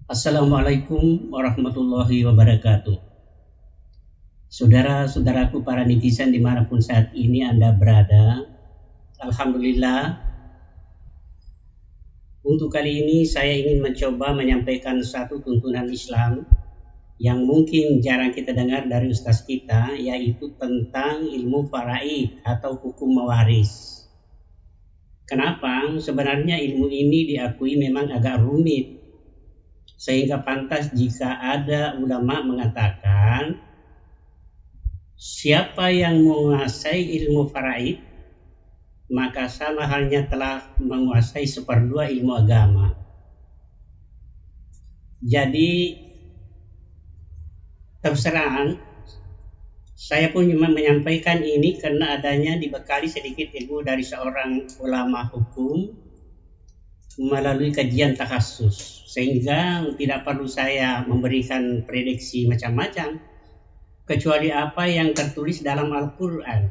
Assalamualaikum warahmatullahi wabarakatuh. Saudara-saudaraku para netizen dimanapun saat ini Anda berada, Alhamdulillah untuk kali ini saya ingin mencoba menyampaikan satu tuntunan Islam yang mungkin jarang kita dengar dari ustaz kita, yaitu tentang ilmu faraid atau hukum mewaris. Kenapa? Sebenarnya ilmu ini diakui memang agak rumit, sehingga pantas jika ada ulama mengatakan siapa yang menguasai ilmu faraid maka sama halnya telah menguasai seperdua ilmu agama. Jadi terserah, saya pun cuma menyampaikan ini karena adanya dibekali sedikit ilmu dari seorang ulama hukum melalui kajian takhasus, sehingga tidak perlu saya memberikan prediksi macam-macam kecuali apa yang tertulis dalam Al-Quran,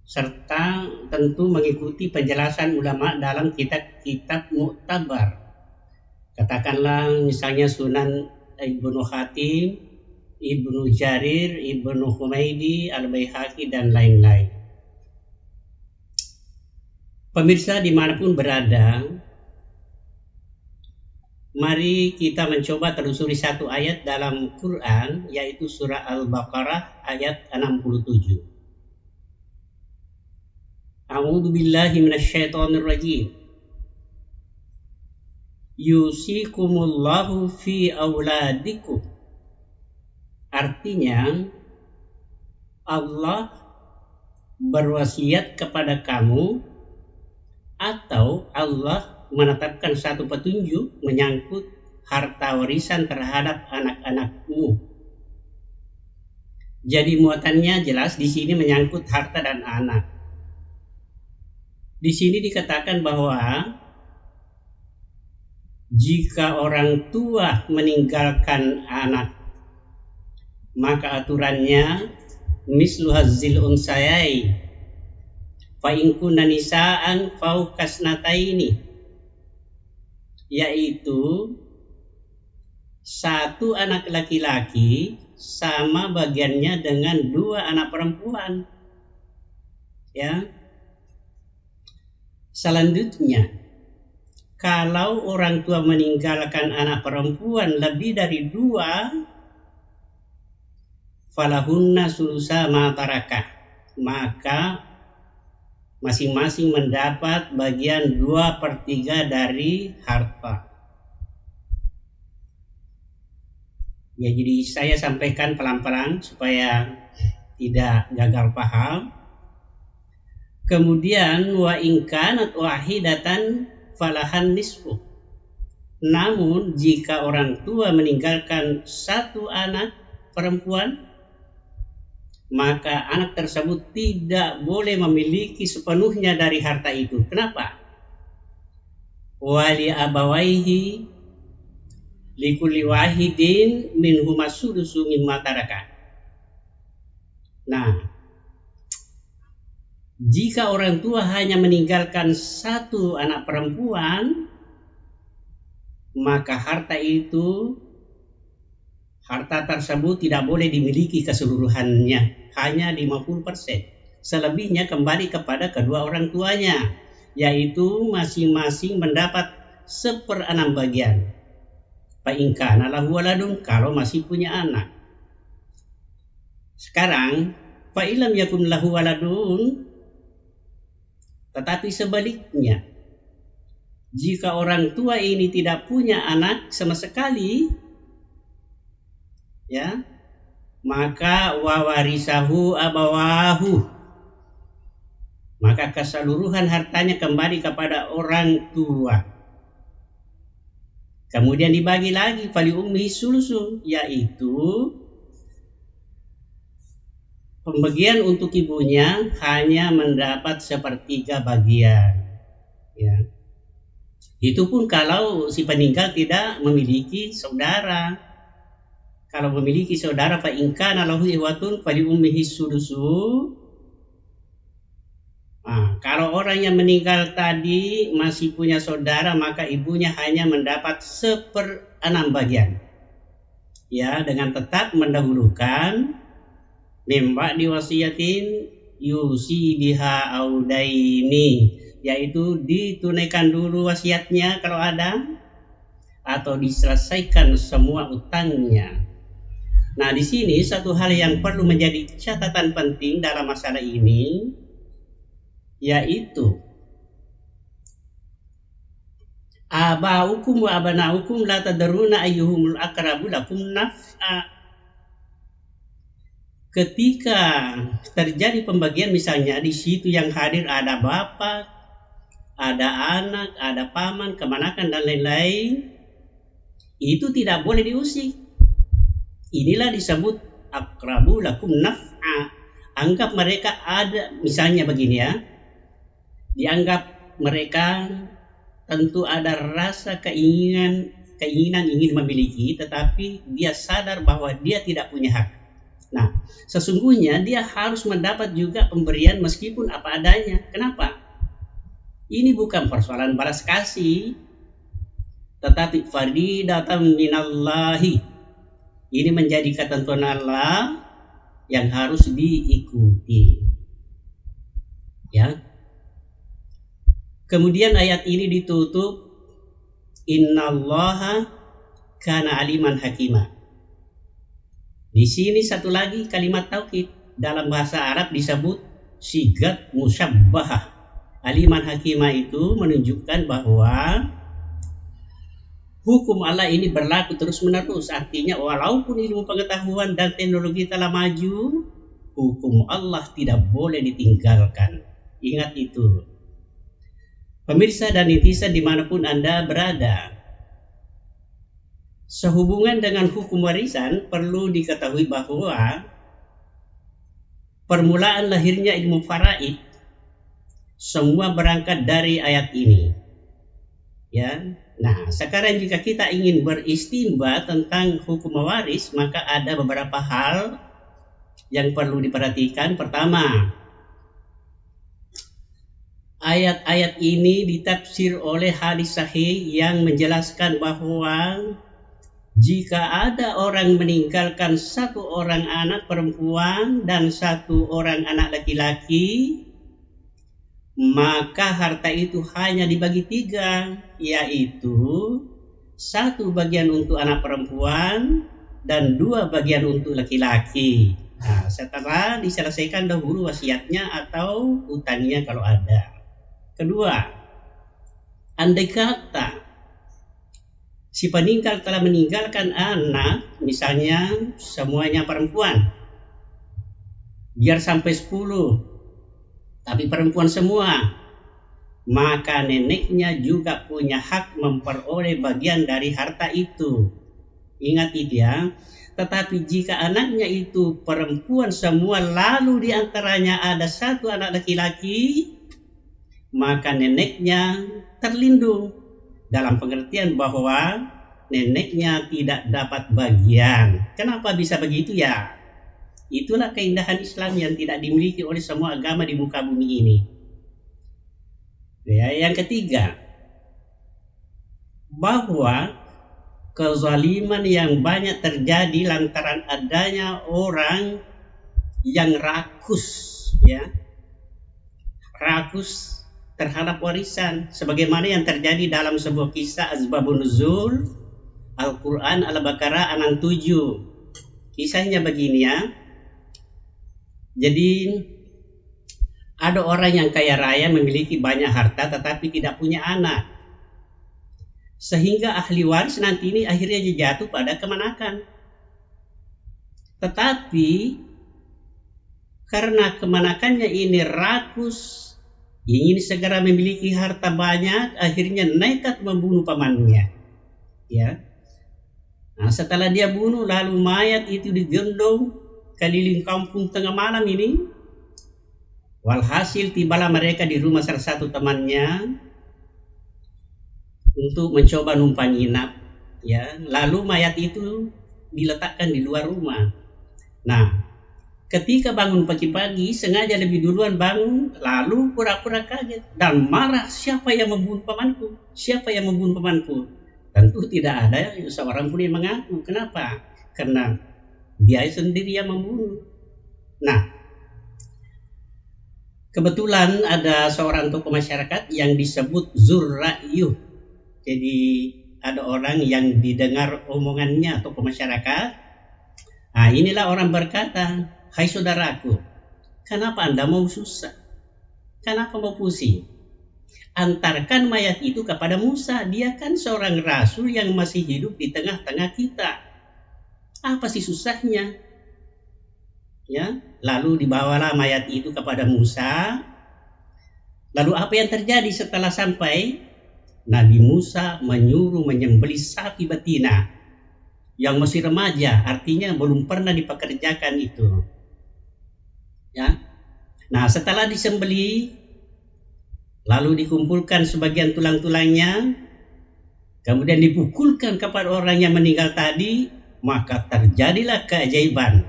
serta tentu mengikuti penjelasan ulama dalam kitab-kitab muktabar. Katakanlah misalnya Sunan Ibnu Khatim, Ibnu Jarir, Ibnu Humaydi, Al-Baihaqi, dan lain-lain. Pemirsa dimanapun berada, mari kita mencoba telusuri satu ayat dalam Quran, yaitu surah Al-Baqarah ayat 67. A'udzu billahi minasyaitonir rajim. Yusikumullahu fi auladikum. Artinya Allah berwasiat kepada kamu, atau Allah menetapkan satu petunjuk menyangkut harta warisan terhadap anak-anakmu. Jadi muatannya jelas di sini menyangkut harta dan anak. Di sini dikatakan bahwa jika orang tua meninggalkan anak, maka aturannya mislu hazzil unsayai fa in kunna nisaan fauqasnataini, yaitu satu anak laki-laki sama bagiannya dengan dua anak perempuan. Ya. Selanjutnya, kalau orang tua meninggalkan anak perempuan lebih dari dua, falahunna sulusa ma taraka, maka masing-masing mendapat bagian 2/3 dari harta. Ya, jadi saya sampaikan pelan-pelan supaya tidak gagal paham. Kemudian wa in kanat wahidatan falahan nisfu. Namun jika orang tua meninggalkan satu anak perempuan, maka anak tersebut tidak boleh memiliki sepenuhnya dari harta itu. Kenapa? Wali abawaihi likulli wahidin minhuma sudusu mimma taraka. Nah, jika orang tua hanya meninggalkan satu anak perempuan, maka harta tersebut tidak boleh dimiliki keseluruhannya, hanya 50%. Selebihnya kembali kepada kedua orang tuanya, yaitu masing-masing mendapat 1/6 bagian. Fa in kana lahu waladun, kalau masih punya anak. Sekarang fa illam yakun lahu waladun, tetapi sebaliknya, jika orang tua ini tidak punya anak sama sekali, ya, maka wawarisahu abawahu, maka keseluruhan hartanya kembali kepada orang tua. Kemudian dibagi lagi fali ummihi sulusu, yaitu pembagian untuk ibunya hanya mendapat 1/3 bagian. Ya. Itu pun kalau si peninggal tidak memiliki saudara. Kalau memiliki saudara, fa in kana lahu ikhwatun fali ummihi sudusu, Kalau orang yang meninggal tadi masih punya saudara, maka ibunya hanya mendapat 1/6 bagian. Ya, dengan tetap mendahulukan mimba diwasiatin yusi biha audaini, yaitu ditunaikan dulu wasiatnya kalau ada, atau diselesaikan semua utangnya. Nah, di sini satu hal yang perlu menjadi catatan penting dalam masalah ini, yaitu abaukum wa abanaukum la tadruna ayyuhumul aqrabu lakum naf'a. Ketika terjadi pembagian, misalnya di situ yang hadir ada bapak, ada anak, ada paman, kemanakan dan lain-lain, itu tidak boleh diusik. Inilah disebut aqrabu lakum naf'a. Anggap mereka ada, misalnya begini ya, dianggap mereka tentu ada rasa keinginan ingin memiliki, tetapi dia sadar bahwa dia tidak punya hak. Nah, sesungguhnya dia harus mendapat juga pemberian meskipun apa adanya. Kenapa? Ini bukan persoalan balas kasih, tetapi faridatan minallahi. Ini menjadi ketentuan Allah yang harus diikuti. Ya. Kemudian ayat ini ditutup innallaha kana aliman hakima. Di sini satu lagi kalimat taukid, dalam bahasa Arab disebut sigat musyabbahah. Aliman hakima itu menunjukkan bahwa hukum Allah ini berlaku terus-menerus. Artinya walaupun ilmu pengetahuan dan teknologi telah maju, hukum Allah tidak boleh ditinggalkan. Ingat itu. Pemirsa dan netizen dimanapun Anda berada, sehubungan dengan hukum warisan perlu diketahui bahwa permulaan lahirnya ilmu faraid semua berangkat dari ayat ini. Ya. Nah, sekarang jika kita ingin beristimba tentang hukum waris, maka ada beberapa hal yang perlu diperhatikan. Pertama, ayat-ayat ini ditafsir oleh hadis sahih yang menjelaskan bahwa jika ada orang meninggalkan 1 orang anak perempuan dan 1 orang anak laki-laki, maka harta itu hanya dibagi 3, yaitu 1 bagian untuk anak perempuan dan 2 bagian untuk laki-laki. Nah, setelah diselesaikan dahulu wasiatnya atau utangnya kalau ada. Kedua, andai kata si peninggal telah meninggalkan anak, misalnya semuanya perempuan, biar sampai 10, tapi perempuan semua, maka neneknya juga punya hak memperoleh bagian dari harta itu. Ingat itu ya. Tetapi jika anaknya itu perempuan semua, lalu diantaranya ada 1 anak laki-laki, maka neneknya terlindung, dalam pengertian bahwa neneknya tidak dapat bagian. Kenapa bisa begitu ya? Itulah keindahan Islam yang tidak dimiliki oleh semua agama di muka bumi ini. Ya, yang ketiga, bahwa kezaliman yang banyak terjadi lantaran adanya orang yang rakus terhadap warisan, sebagaimana yang terjadi dalam sebuah kisah Asbabun Nuzul Al-Quran Al-Baqarah 67. Kisahnya begini ya. Jadi ada orang yang kaya raya memiliki banyak harta tetapi tidak punya anak, sehingga ahli waris nanti ini akhirnya jatuh pada kemanakan. Tetapi karena kemanakannya ini rakus, ingin segera memiliki harta banyak, akhirnya nekat membunuh pamannya. Ya. Nah, setelah dia bunuh, lalu mayat itu digendong keliling kampung tengah malam ini. Walhasil tibalah mereka di rumah salah satu temannya untuk mencoba numpang nginap. Ya, lalu mayat itu diletakkan di luar rumah. Nah, Ketika bangun pagi-pagi, sengaja lebih duluan bangun, lalu pura-pura kaget dan marah, siapa yang membunuh pamanku? Siapa yang membunuh pamanku? Tentu tidak ada seorang pun yang mengaku. Kenapa? Karena dia sendiri yang membunuh. Nah, kebetulan ada seorang tokoh masyarakat yang disebut Zurra'yuh. Jadi ada orang yang didengar omongannya tokoh masyarakat. Nah, inilah orang berkata, hai saudaraku, kenapa Anda mau susah? Kenapa mau pusing? Antarkan mayat itu kepada Musa. Dia kan seorang rasul yang masih hidup di tengah-tengah kita. Apa sih susahnya? Ya, lalu dibawalah mayat itu kepada Musa. Lalu apa yang terjadi setelah sampai? Nabi Musa menyuruh menyembelih sapi betina yang masih remaja, artinya belum pernah dipekerjakan itu. Ya. Nah, setelah disembelih, lalu dikumpulkan sebagian tulang-tulangnya, kemudian dipukulkan kepada orang yang meninggal tadi, maka terjadilah keajaiban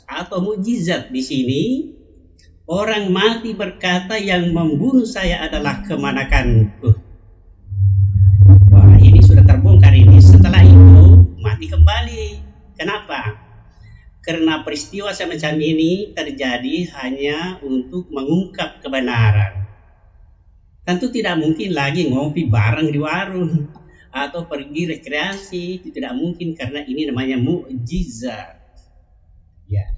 atau mukjizat di sini. Orang mati berkata, yang membunuh saya adalah kemanakanku. Wah, ini sudah terbongkar ini. Setelah itu mati kembali. Kenapa? Karena peristiwa semacam ini terjadi hanya untuk mengungkap kebenaran. Tentu tidak mungkin lagi ngopi bareng di warung atau pergi rekreasi, itu tidak mungkin karena ini namanya mukjizat. Ya.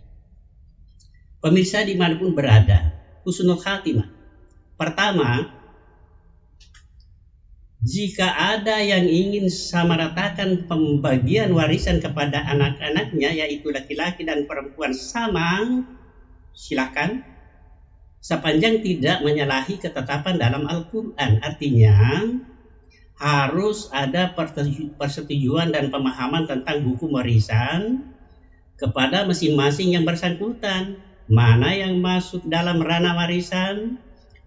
Pemirsa dimanapun berada, husnul khatimah. Pertama, jika ada yang ingin samaratakan pembagian warisan kepada anak-anaknya, yaitu laki-laki dan perempuan sama, silakan. Sepanjang tidak menyalahi ketetapan dalam Al-Quran. Artinya harus ada persetujuan dan pemahaman tentang hukum warisan kepada masing-masing yang bersangkutan. Mana yang masuk dalam ranah warisan,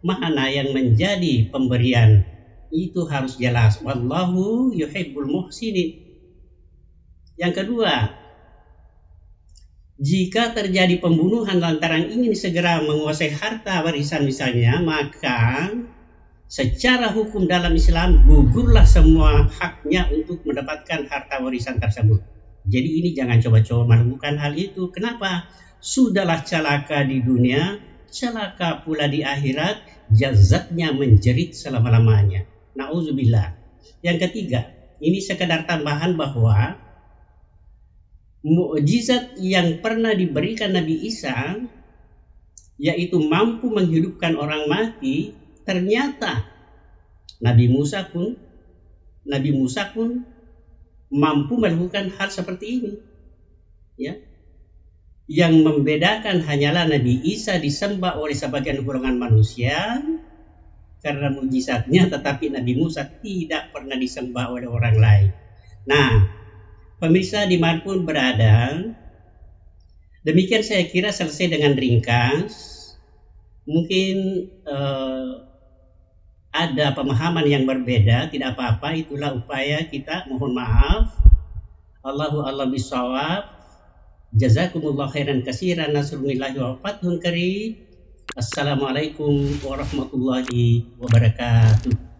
mana yang menjadi pemberian. Itu harus jelas. Wallahu yuhibbul muhsinin. Yang kedua, jika terjadi pembunuhan lantaran ingin segera menguasai harta warisan misalnya, maka secara hukum dalam Islam gugurlah semua haknya untuk mendapatkan harta warisan tersebut. Jadi ini jangan coba-coba melakukan hal itu. Kenapa? Sudahlah celaka di dunia, celaka pula di akhirat, jazatnya menjerit selama-lamanya. Nauzubillah. Yang ketiga, ini sekedar tambahan bahwa mukjizat yang pernah diberikan Nabi Isa, yaitu mampu menghidupkan orang mati, ternyata Nabi Musa pun mampu melakukan hal seperti ini. Ya. Yang membedakan hanyalah Nabi Isa disembah oleh sebagian golongan manusia karena mukjizatnya, tetapi Nabi Musa tidak pernah disembah oleh orang lain. Nah, pemirsa dimanapun berada, demikian saya kira selesai dengan ringkas. Mungkin ada pemahaman yang berbeda, tidak apa-apa, itulah upaya kita, mohon maaf. Allahu a'lam bishawab. Jazakumullah khairan katsiran, nasrullahi wa fathun qarib. Assalamualaikum warahmatullahi wabarakatuh.